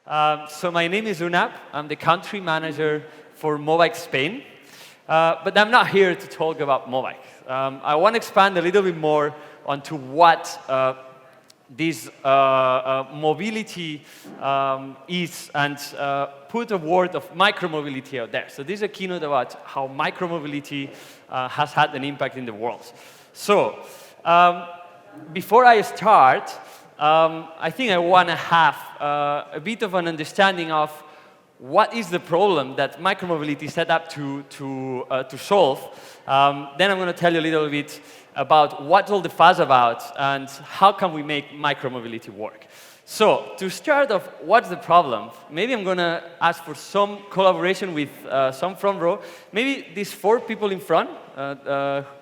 So my name is Hunab. I'm the country manager for Mobike Spain. But I'm not here to talk about Mobike. I want to expand a little bit more onto what this mobility is and put a word of micromobility out there. So this is a keynote about how micromobility has had an impact in the world. So before I start, I think I want to have a bit of an understanding of what is the problem that micromobility is set up to solve. Then I'm going to tell you a little bit about what's all the fuss about and how can we make micromobility work. So to start off, what's the problem? Maybe I'm going to ask for some collaboration with some front row. Maybe these 4 people in front,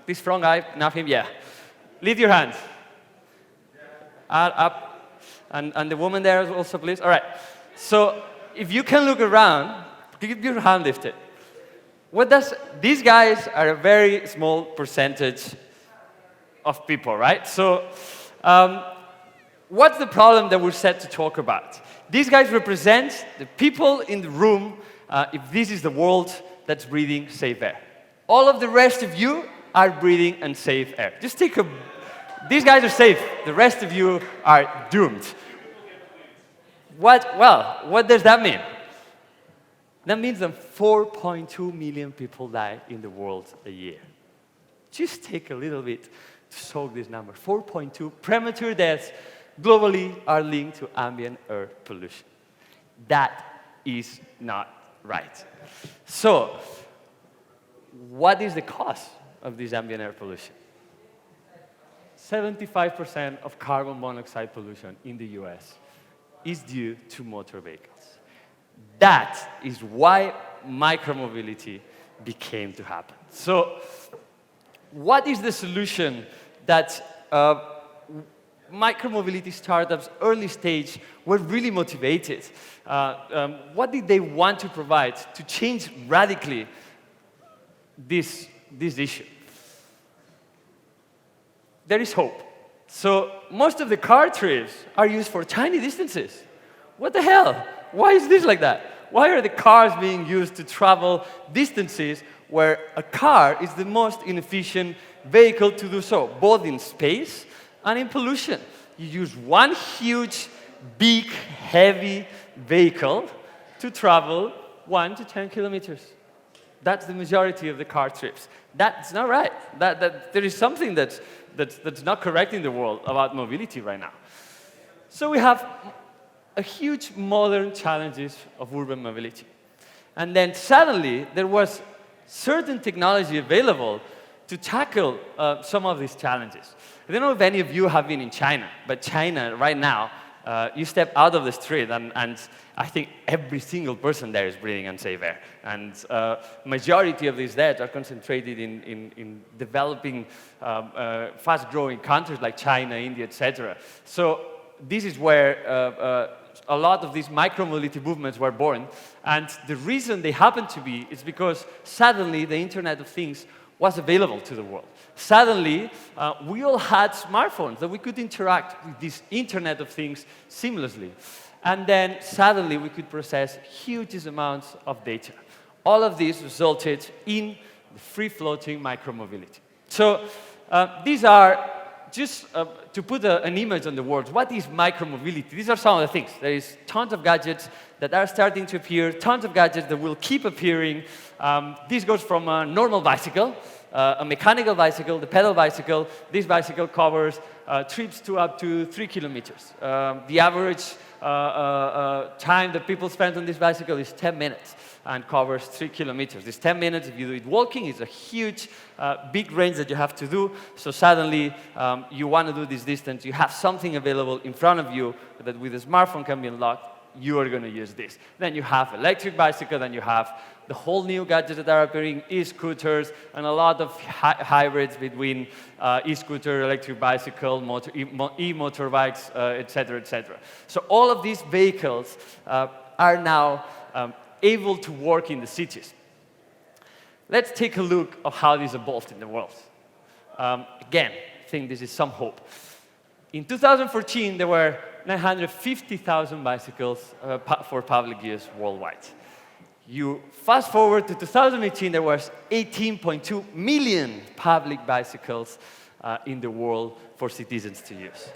this front guy, not him, yeah. Lift your hands. Up. And the woman there also, please. All right. So if you can look around, keep your hand lifted. These guys are a very small percentage of people, right? So what's the problem that we're set to talk about? These guys represent the people in the room if this is the world that's breathing safe air. All of the rest of you are breathing unsafe air. Just take a... These guys are safe. The rest of you are doomed. Well, what does that mean? That means that 4.2 million people die in the world a year. Just take a little bit to soak this number. 4.2 premature deaths globally are linked to ambient air pollution. That is not right. So, what is the cause of this ambient air pollution? 75% of carbon monoxide pollution in the US is due to motor vehicles. That is why micromobility became to happen. So, what is the solution that micromobility startups, early stage, were really motivated? What did they want to provide to change radically this issue? There is hope. So most of the car trips are used for tiny distances. What the hell? Why is this like that? Why are the cars being used to travel distances where a car is the most inefficient vehicle to do so, both in space and in pollution? You use one huge, big, heavy vehicle to travel 1 to 10 kilometers. That's the majority of the car trips. That's not right. There is something that's not correct in the world about mobility right now. So we have a huge modern challenges of urban mobility. And then suddenly there was certain technology available to tackle some of these challenges. I don't know if any of you have been in China, but China right now, you step out of the street and I think every single person there is breathing unsafe air. And majority of these deaths are concentrated in developing, fast-growing countries like China, India, etc. So this is where a lot of these micromobility movements were born. And the reason they happen to be is because suddenly the Internet of Things was available to the world. Suddenly, we all had smartphones that we could interact with this Internet of Things seamlessly. And then suddenly we could process huge amounts of data. All of this resulted in the free-floating micromobility. So these are just to put an image on the world. What is micromobility? These are some of the things. There is tons of gadgets that are starting to appear, tons of gadgets that will keep appearing. This goes from a normal bicycle, a mechanical bicycle, the pedal bicycle. This bicycle covers trips to up to 3 kilometers. The average time that people spend on this bicycle is 10 minutes and covers 3 kilometers. This 10 minutes, if you do it walking, is a huge, big range that you have to do. So suddenly, you want to do this distance, you have something available in front of you that with a smartphone can be unlocked, you are going to use this. Then you have electric bicycle, then you have the whole new gadgets that are appearing, e-scooters, and a lot of hybrids between e-scooter, electric bicycle, e-motorbikes, etc., etc. So all of these vehicles are now able to work in the cities. Let's take a look at how this evolved in the world. Again, I think this is some hope. In 2014, there were 950,000 bicycles for public use worldwide. You fast forward to 2018, there was 18.2 million public bicycles in the world for citizens to use.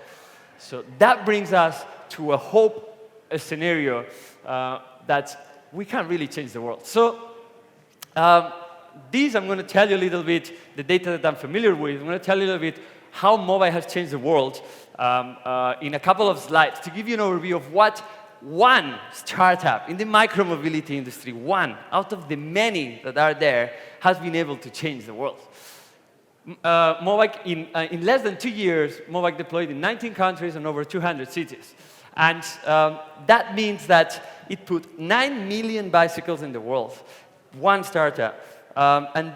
So that brings us to a scenario that we can really change the world. So I'm going to tell you a little bit the data that I'm familiar with. I'm going to tell you a little bit how mobile has changed the world in a couple of slides to give you an overview of what one startup in the micromobility industry, one out of the many that are there, has been able to change the world. Mobike, in less than 2 years, Mobike deployed in 19 countries and over 200 cities. And that means that it put 9 million bicycles in the world, one startup, and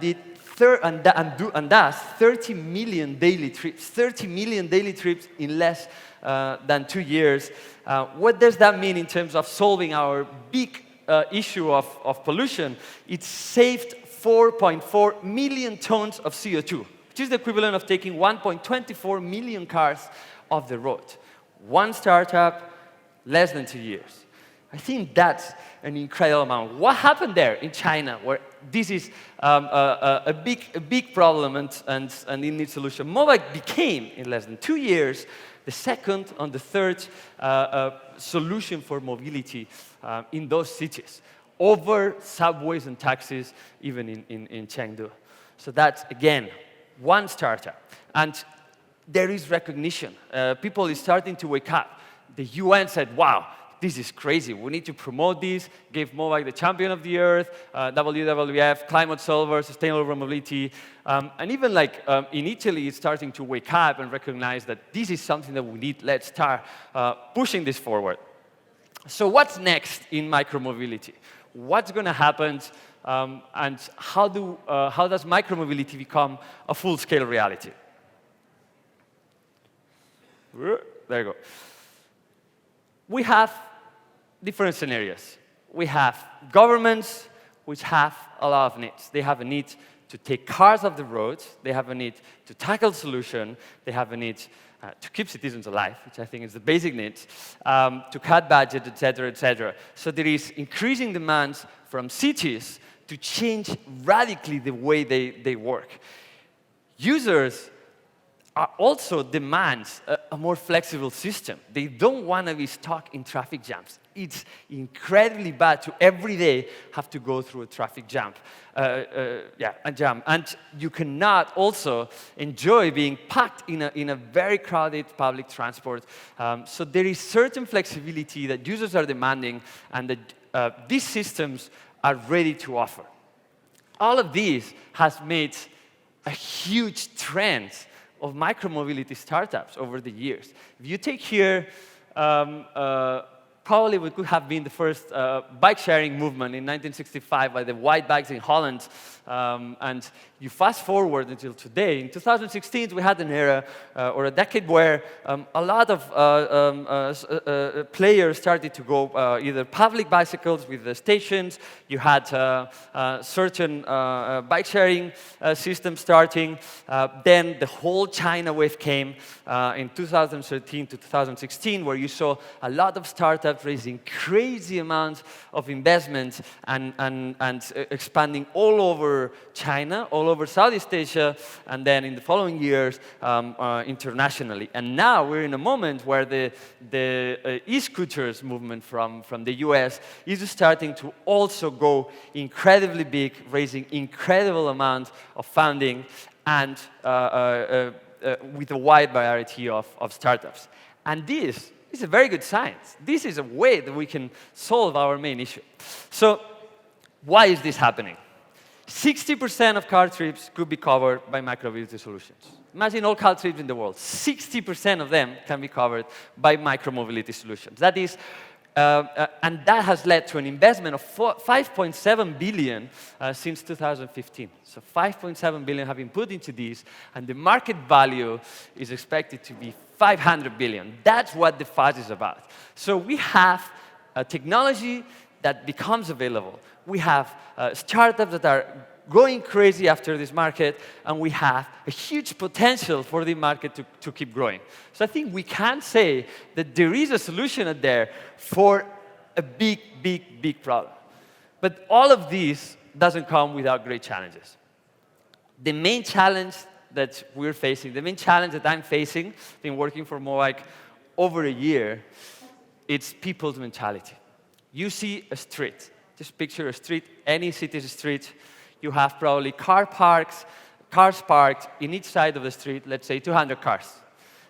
thus 30 million daily trips. 30 million daily trips in less than 2 years. What does that mean in terms of solving our big issue of pollution? It saved 4.4 million tons of CO2, which is the equivalent of taking 1.24 million cars off the road. One startup, less than 2 years. I think that's an incredible amount. What happened there in China, where this is a big problem and it needs solution? Mobike became, in less than 2 years, the second and the third solution for mobility in those cities, over subways and taxis, even in Chengdu. So that's, again, one startup. And there is recognition. People are starting to wake up. The UN said, wow, this is crazy. We need to promote this, give Mobike the champion of the earth, WWF, climate solver, sustainable mobility. And even like in Italy, it's starting to wake up and recognize that this is something that we need. Let's start pushing this forward. So what's next in micromobility? What's going to happen? And how does micromobility become a full-scale reality? There you go. We have different scenarios. We have governments which have a lot of needs. They have a need to take cars off the road. They have a need to tackle solution. They have a need to keep citizens alive, which I think is the basic needs, to cut budget, et cetera, et cetera. So there is increasing demands from cities to change radically the way they work. Users also demand a more flexible system. They don't want to be stuck in traffic jams. It's incredibly bad to every day have to go through a traffic jam. A jam. And you cannot also enjoy being packed in a very crowded public transport. So there is certain flexibility that users are demanding and that these systems are ready to offer. All of this has made a huge trend of micromobility startups over the years. If you take here, probably we could have been the first bike-sharing movement in 1965 by the white bikes in Holland. And you fast forward until today. In 2016, we had an era or a decade where a lot of players started to go either public bicycles with the stations. You had certain bike-sharing systems starting. Then the whole China wave came in 2013 to 2016, where you saw a lot of startups raising crazy amounts of investment and expanding all over China, all over Southeast Asia, and then in the following years internationally. And now we're in a moment where the e-scooters movement from the US is starting to also go incredibly big, raising incredible amounts of funding and with a wide variety of startups. And this is a very good sign. This is a way that we can solve our main issue. So why is this happening? 60% of car trips could be covered by micromobility solutions. Imagine all car trips in the world. 60% of them can be covered by micromobility solutions. That is, and that has led to an investment of 5.7 billion since 2015. So 5.7 billion have been put into this, and the market value is expected to be 500 billion. That's what the fuzz is about. So we have a technology that becomes available. We have startups that are going crazy after this market, and we have a huge potential for the market to keep growing. So I think we can say that there is a solution out there for a big, big, big problem. But all of this doesn't come without great challenges. The main challenge that we're facing, the main challenge that I'm facing, been working for Mobike over a year, it's people's mentality. You see a street, just picture a street, any city's street, you have probably cars parked in each side of the street, let's say 200 cars.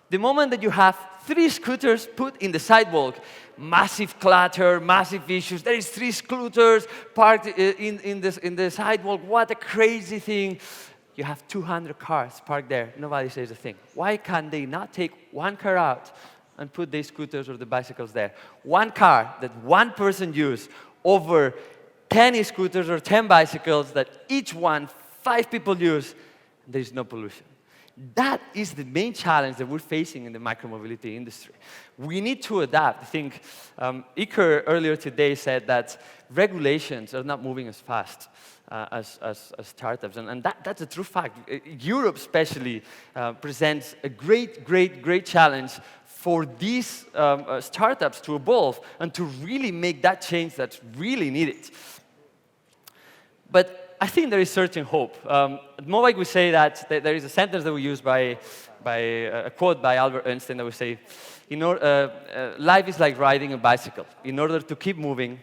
The moment that you have 3 scooters put in the sidewalk, massive clutter, massive issues, there is 3 scooters parked in the sidewalk, what a crazy thing. You have 200 cars parked there, nobody says a thing. Why can't they not take one car out and put the scooters or the bicycles there? One car that one person uses over 10 scooters or 10 bicycles that each one 5 people use, there is no pollution. That is the main challenge that we're facing in the micromobility industry. We need to adapt. I think Iker earlier today said that regulations are not moving as fast as startups, and that's a true fact. Europe especially presents a great challenge for these startups to evolve and to really make that change that's really needed. But I think there is certain hope. At Mobike, we say that there is a sentence that we use by a quote by Albert Einstein that we say, life is like riding a bicycle. In order to keep moving,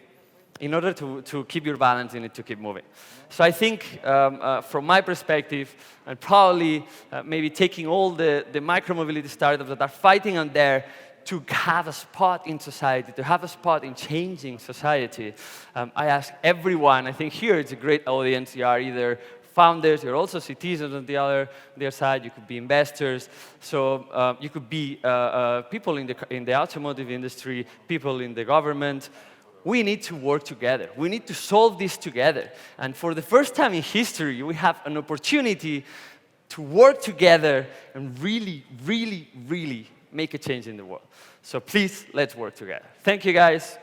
in order to keep your balance, you need to keep moving. So I think, from my perspective, and probably maybe taking all the micromobility startups that are fighting on there to have a spot in society, to have a spot in changing society, I ask everyone, I think here it's a great audience, you are either founders, you're also citizens on the other side, you could be investors, so you could be people in the automotive industry, people in the government. We need to work together. We need to solve this together. And for the first time in history, we have an opportunity to work together and really make a change in the world. So please, let's work together. Thank you, guys.